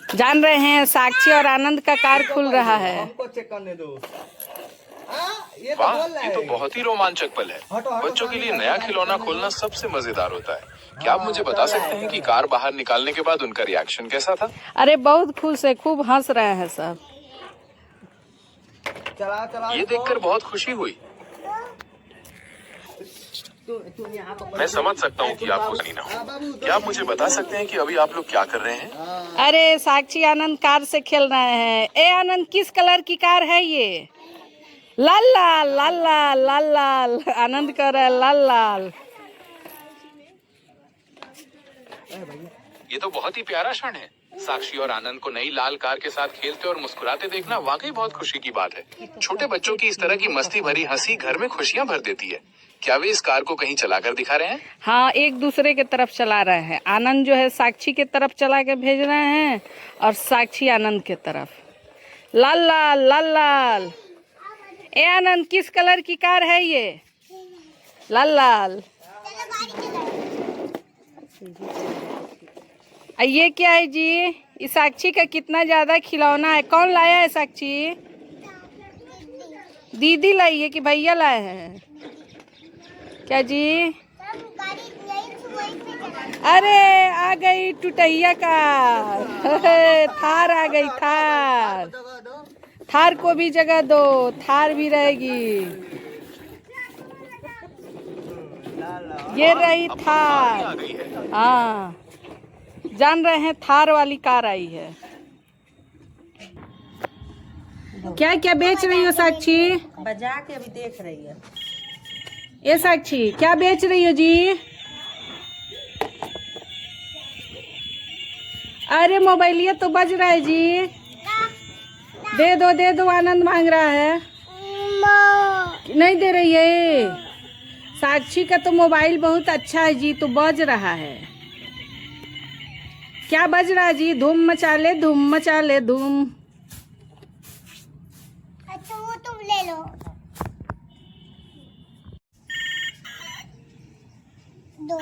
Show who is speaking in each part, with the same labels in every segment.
Speaker 1: जान रहे हैं साक्षी और आनंद का कार खुल रहा है।
Speaker 2: हमको चेक करने दो।
Speaker 3: वाह, ये तो बहुत ही रोमांचक पल है। बच्चों के लिए नया खिलौना खोलना सबसे मजेदार होता है। क्या आप मुझे बता सकते हैं कि कार बाहर निकालने के बाद उनका रिएक्शन कैसा था?
Speaker 1: अरे बहुत खुश है, खूब हंस रहे हैं सब।
Speaker 2: चला
Speaker 3: ये देखकर बहुत खुशी हुई। मैं समझ सकता हूँ कि आप खुशी ना हो। क्या आप मुझे बता सकते हैं कि अभी आप लोग क्या कर रहे हैं?
Speaker 1: अरे साक्षी आनंद कार से खेल रहे हैं। ए आनंद, किस कलर की कार है ये? लाल लाल लाल लाल लाल लाल। आनंद कर रहा है लाल लाल।
Speaker 3: ये तो बहुत ही प्यारा क्षण है। साक्षी और आनंद को नई लाल कार के साथ खेलते और मुस्कुराते देखना वाकई बहुत खुशी की बात है। छोटे बच्चों की इस तरह की मस्ती भरी हंसी घर में खुशियां भर देती है। क्या वे इस कार को कहीं चलाकर दिखा रहे हैं?
Speaker 1: हाँ, एक दूसरे के तरफ चला रहे हैं। आनंद जो है साक्षी के तरफ चला के भेज रहे हैं और साक्षी आनंद के तरफ। लाल लाल लाल लाल। ए आनंद, किस कलर की कार है ये? लाल लाल। ये क्या है जी? इस साक्षी का कितना ज्यादा खिलौना है। कौन लाया है साक्षी? दीदी लाई है कि भैया लाए हैं? क्या जी? अरे आ गई टुटैया कार। थार आ गई, थार। थार को भी जगह दो, थार भी रहेगी। ये रही थार। हाँ, जान रहे हैं थार वाली कार आई है। क्या क्या बेच रही हो साक्षी?
Speaker 4: बजा के अभी देख रही है।
Speaker 1: ये साक्षी क्या बेच रही हो जी? अरे मोबाइलिया तो बज रहा है जी। दे दो, आनंद मांग रहा है। नहीं दे रही है। साक्षी का तो मोबाइल बहुत अच्छा है जी, तो बज रहा है। क्या बज रहा है जी? धूम मचा ले, धूम मचा ले, धूम।
Speaker 5: अच्छा वो तुम ले लो। दो।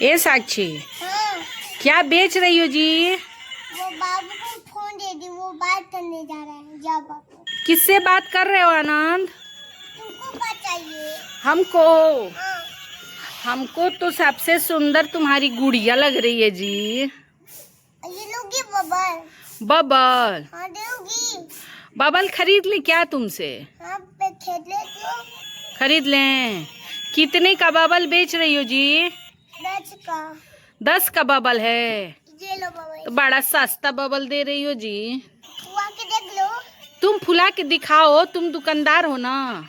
Speaker 1: ए साक्षी,
Speaker 5: हाँ,
Speaker 1: क्या बेच रही हो जी?
Speaker 5: वो बाबू को फोन दे दी, वो बात करने जा रहे हैं। जा बाबू।
Speaker 1: किससे बात कर रहे हो आनंद?
Speaker 5: तुमको क्या चाहिए?
Speaker 1: हमको
Speaker 5: हाँ।
Speaker 1: हमको तो सबसे सुंदर तुम्हारी गुड़िया लग रही है जी।
Speaker 5: ये लोगी बबल?
Speaker 1: बबल?
Speaker 5: हाँ दोगी।
Speaker 1: बबल खरीद ली क्या तुमसे?
Speaker 5: हाँ पे खेल ले तो।
Speaker 1: खरीद लें। कितने का बबल बेच रही हो जी?
Speaker 5: 10 का।
Speaker 1: 10 का बबल है?
Speaker 5: ये लो बबल।
Speaker 1: तो बड़ा सस्ता बबल दे रही हो जी।
Speaker 5: हुआ के देख लो।
Speaker 1: तुम फुला के दिखाओ, तुम दुकानदार हो ना।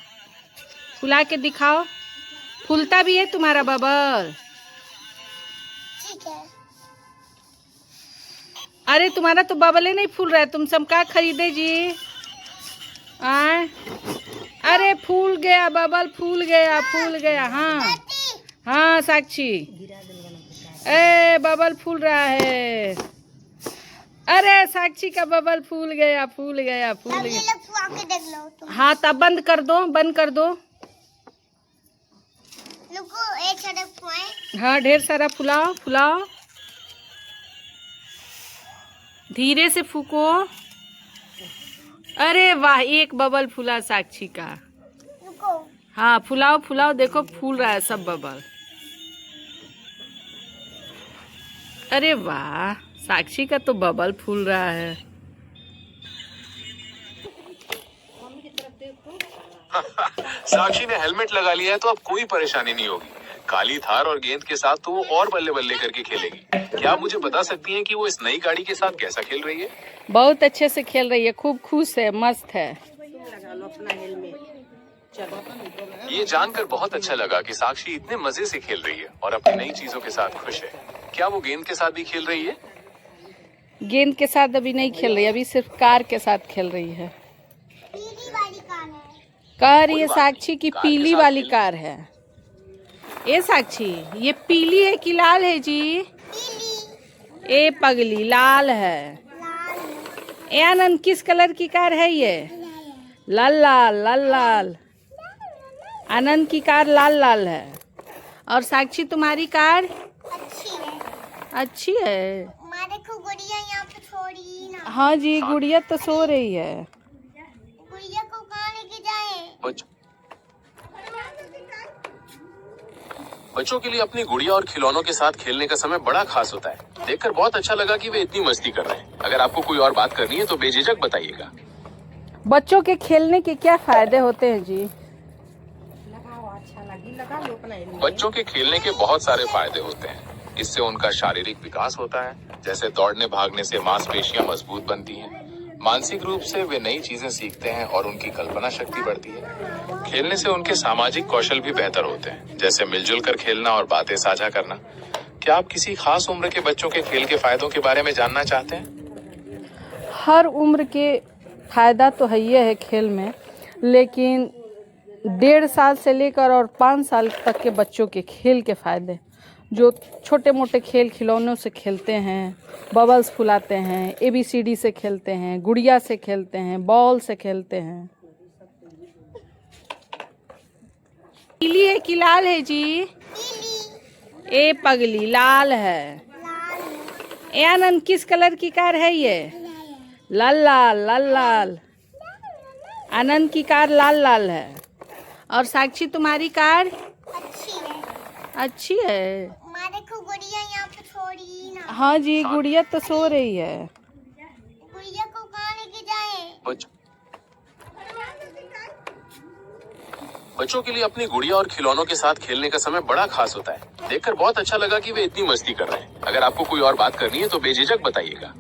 Speaker 1: फुला के दिखाओ। फूलता भी है तुम्हारा बबल?
Speaker 5: ठीक है।
Speaker 1: अरे तुम्हारा तो बबले नहीं फूल रहा है, तुम सब क्या खरीदे जी? आए? अरे फूल गया बबल, फूल गया, फूल गया। हाँ हाँ साक्षी, ए बबल फूल रहा है। अरे साक्षी का बबल फूल गया, फूल गया, फूल
Speaker 5: अब ये
Speaker 1: गया।
Speaker 5: लोग फुआ के देख लो तुम।
Speaker 1: हाँ तब बंद कर दो, बंद कर दो।
Speaker 5: लोगो एक साथ फुआए।
Speaker 1: हाँ ढेर सारा फुलाओ, फुलाओ। धीरे से फूको। अरे वाह, एक बबल फूला साक्षी का।
Speaker 5: रुको।
Speaker 1: हाँ फुलाओ फुलाओ, देखो फूल रहा है सब बबल। अरे वाह, साक्षी का तो बबल फूल रहा है।
Speaker 3: साक्षी ने हेलमेट लगा लिया है तो अब कोई परेशानी नहीं होगी। काली थार और गेंद के साथ तो वो और बल्ले बल्ले करके खेलेगी। क्या आप मुझे बता सकती हैं कि वो इस नई गाड़ी के साथ कैसा खेल रही है?
Speaker 1: बहुत अच्छे से खेल रही है, खूब खुश है, मस्त है।
Speaker 4: लगा लो अपना हेलमेट। चलो।
Speaker 3: ये जानकर बहुत अच्छा लगा कि साक्षी इतने मजे से खेल रही है और अपनी नई चीजों के साथ खुश है। क्या वो गेंद के साथ भी खेल रही है?
Speaker 1: गेंद के साथ अभी नहीं खेल रही, अभी सिर्फ कार के साथ खेल रही है।
Speaker 5: पीली वाली कार है।
Speaker 1: कह रही है साक्षी की पीली वाली कार है। ए साक्षी, ये पीली है कि लाल है जी?
Speaker 5: पीली।
Speaker 1: ए पगली, लाल है।
Speaker 5: लाल है।
Speaker 1: ए आनंद, किस कलर की कार है ये? लाल लाल लाल लाल। आनंद की कार लाल लाल है। और साक्षी तुम्हारी कार
Speaker 5: अच्छी है।
Speaker 1: अच्छी है।
Speaker 5: गुड़िया यहाँ पे छोड़ी ना।
Speaker 1: हाँ जी, गुड़िया तो सो रही है।
Speaker 5: गुड़िया को कहाँ लेके जाए?
Speaker 3: बच्चों के लिए अपनी गुड़िया और खिलौनों के साथ खेलने का समय बड़ा खास होता है। देखकर बहुत अच्छा लगा कि वे इतनी मस्ती कर रहे हैं। अगर आपको कोई और बात करनी है तो बेझिझक बताइएगा।
Speaker 1: बच्चों के खेलने के क्या फायदे होते हैं जी?
Speaker 4: लगाओ, अच्छा लगी, लगा लो अपना हेलमेट।
Speaker 3: बच्चों के खेलने के बहुत सारे फायदे होते हैं। इससे उनका शारीरिक विकास होता है, जैसे दौड़ने भागने से मांसपेशियां मजबूत बनती हैं। मानसिक रूप से वे नई चीजें सीखते हैं और उनकी कल्पना शक्ति बढ़ती है। खेलने से उनके सामाजिक कौशल भी बेहतर होते हैं, जैसे मिलजुल कर खेलना और बातें साझा करना। क्या आप किसी खास उम्र के बच्चों के खेल के फायदों के बारे में जानना चाहते हैं?
Speaker 1: हर उम्र के फायदा तो है ही है खेल में, लेकिन 1.5 साल से लेकर और 5 साल तक के बच्चों के खेल के फायदे, जो छोटे मोटे खेल खिलौनों से खेलते हैं, बबल्स फुलाते हैं, ABCD से खेलते हैं, गुड़िया से खेलते हैं, बॉल से खेलते हैं। पीली है कि लाल है जी? ए पगली, लाल है। ए आनंद, किस कलर की कार है ये? लाल लाल लाल लाल। आनंद की कार लाल लाल है। और साक्षी, तुम्हारी कार
Speaker 5: अच्छी है।
Speaker 1: अच्छी है।
Speaker 5: माँ देखो गुड़िया यहाँ पे छोड़ी ना।
Speaker 1: हाँ जी, गुड़िया तो सो रही है।
Speaker 5: गुड़िया को कहाँ लेके जाए?
Speaker 3: बच्चों के लिए अपनी गुड़िया और खिलौनों के साथ खेलने का समय बड़ा खास होता है। देखकर बहुत अच्छा लगा कि वे इतनी मस्ती कर रहे हैं। अगर आपको कोई और बात करनी है तो बेझिझक बताइएगा।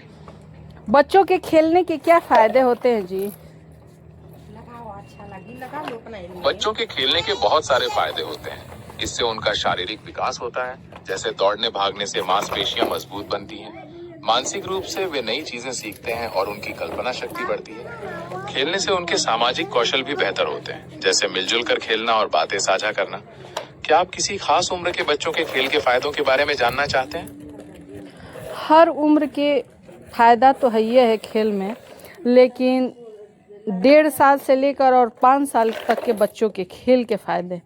Speaker 1: बच्चों के खेलने के क्या फायदे होते हैं जी?
Speaker 4: लगाओ, अच्छा लगी, लगा लो अपना हेलमेट।
Speaker 3: बच्चों के खेलने के बहुत सारे फायदे होते हैं। इससे उनका शारीरिक विकास होता है, जैसे दौड़ने भागने से मांसपेशियां मजबूत बनती हैं। मानसिक रूप से वे नई चीजें सीखते हैं और उनकी कल्पना शक्ति बढ़ती है। खेलने से उनके सामाजिक कौशल भी बेहतर होते हैं, जैसे मिलजुल कर खेलना और बातें साझा करना। क्या आप किसी खास उम्र के बच्चों के खेल के फायदों के बारे में जानना चाहते हैं?
Speaker 1: हर उम्र के फायदा तो है ही है खेल में, लेकिन 1.5 साल से लेकर और 5 साल तक के बच्चों के खेल के फायदे,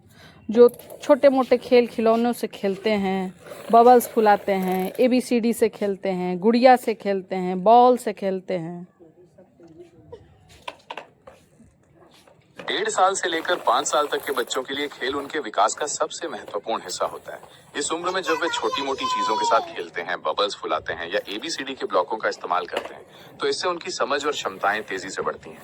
Speaker 1: जो छोटे मोटे खेल खिलौनों से खेलते हैं, बबल्स फुलाते हैं, ABCD से खेलते हैं, गुड़िया से खेलते हैं, बॉल से खेलते हैं।
Speaker 3: 1.5 साल से लेकर 5 साल तक के बच्चों के लिए खेल उनके विकास का सबसे महत्वपूर्ण हिस्सा होता है। इस उम्र में जब वे छोटी मोटी चीजों के साथ खेलते हैं, बबल्स फुलाते हैं या ABCD के ब्लॉकों का इस्तेमाल करते हैं, तो इससे उनकी समझ और क्षमताएं तेजी से बढ़ती हैं।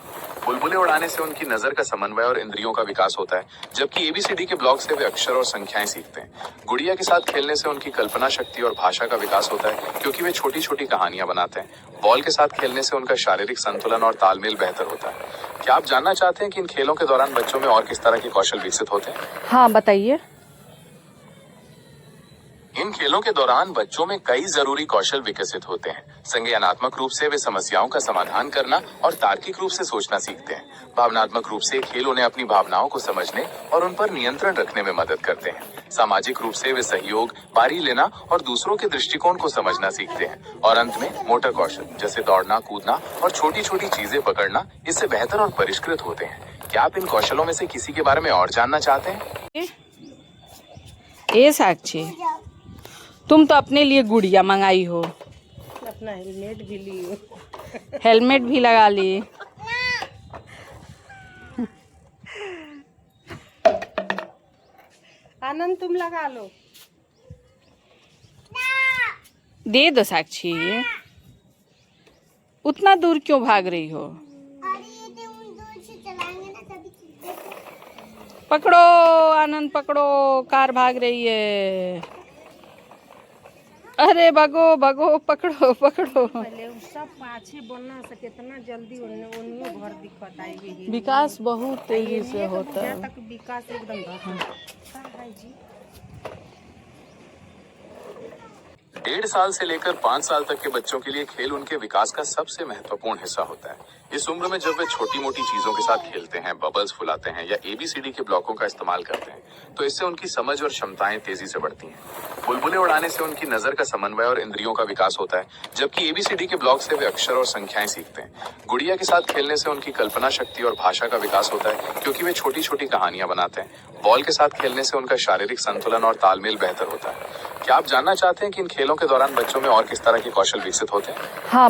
Speaker 3: बुलबुलें उड़ाने से उनकी नजर का समन्वय और इंद्रियों का विकास होता है, जबकि ABCD के ब्लॉक से वे अक्षर और संख्याएं सीखते हैं। गुड़िया के साथ खेलने से उनकी कल्पना शक्ति और भाषा का विकास होता है, क्योंकि वे छोटी छोटी कहानियां बनाते हैं। बॉल के साथ खेलने से उनका शारीरिक संतुलन और तालमेल बेहतर होता है। क्या आप जानना चाहते हैं कि इन खेलों के दौरान बच्चों में और किस तरह के कौशल विकसित होते हैं?
Speaker 1: हाँ, बताइए।
Speaker 3: इन खेलों के दौरान बच्चों में कई जरूरी कौशल विकसित होते हैं। संज्ञानात्मक रूप से वे समस्याओं का समाधान करना और तार्किक रूप से सोचना सीखते हैं। भावनात्मक रूप से खेल उन्हें अपनी भावनाओं को समझने और उन पर नियंत्रण रखने में मदद करते हैं। सामाजिक रूप से वे सहयोग, बारी लेना और दूसरों के दृष्टिकोण को समझना सीखते हैं। और अंत में मोटर कौशल, जैसे दौड़ना, कूदना और छोटी छोटी चीजें पकड़ना, इससे बेहतर और परिष्कृत होते हैं। क्या आप इन कौशलों में से किसी के बारे में और जानना चाहते हैं?
Speaker 1: ए साक्षी, तुम तो अपने लिए गुड़िया मंगाई हो,
Speaker 4: अपना हेलमेट भी लियो।
Speaker 1: हेलमेट भी लगा ली।
Speaker 4: आनंद, तुम लगा लो।
Speaker 1: दे दो साक्षी, उतना दूर क्यों भाग रही हो?
Speaker 5: अरे ये तो हम दूर से चलाएंगे ना तभी चलते।
Speaker 1: पकड़ो आनंद, पकड़ो, कार भाग रही है। अरे भगो भगो, पकड़ो पकड़ो।
Speaker 4: पहले उ सब पाछे बनना से कितना जल्दी उन्हीं घर दिखत आएगी।
Speaker 1: विकास बहुत तेजी से होता है।
Speaker 4: तक विकास एकदम है जी।
Speaker 3: 1.5 साल से लेकर 5 साल तक के बच्चों के लिए खेल उनके विकास का सबसे महत्वपूर्ण हिस्सा होता है। इस उम्र में जब वे छोटी मोटी चीजों के साथ खेलते हैं, बबल्स फुलाते हैं या ABCD के ब्लॉकों का इस्तेमाल करते हैं, तो इससे उनकी समझ और क्षमताएं तेजी से बढ़ती हैं। बुलबुलें उड़ाने से उनकी नजर का समन्वय और इंद्रियों का विकास होता है, जबकि ABCD के ब्लॉक से वे अक्षर और संख्याएं सीखते हैं। गुड़िया के साथ खेलने से उनकी कल्पना शक्ति और भाषा का विकास होता है, क्योंकि वे छोटी छोटी कहानियां बनाते हैं। बॉल के साथ खेलने से उनका शारीरिक संतुलन और तालमेल बेहतर होता है। क्या आप जानना चाहते हैं कि इन खेलों के दौरान बच्चों में और किस तरह के कौशल विकसित होते हैं?
Speaker 1: हाँ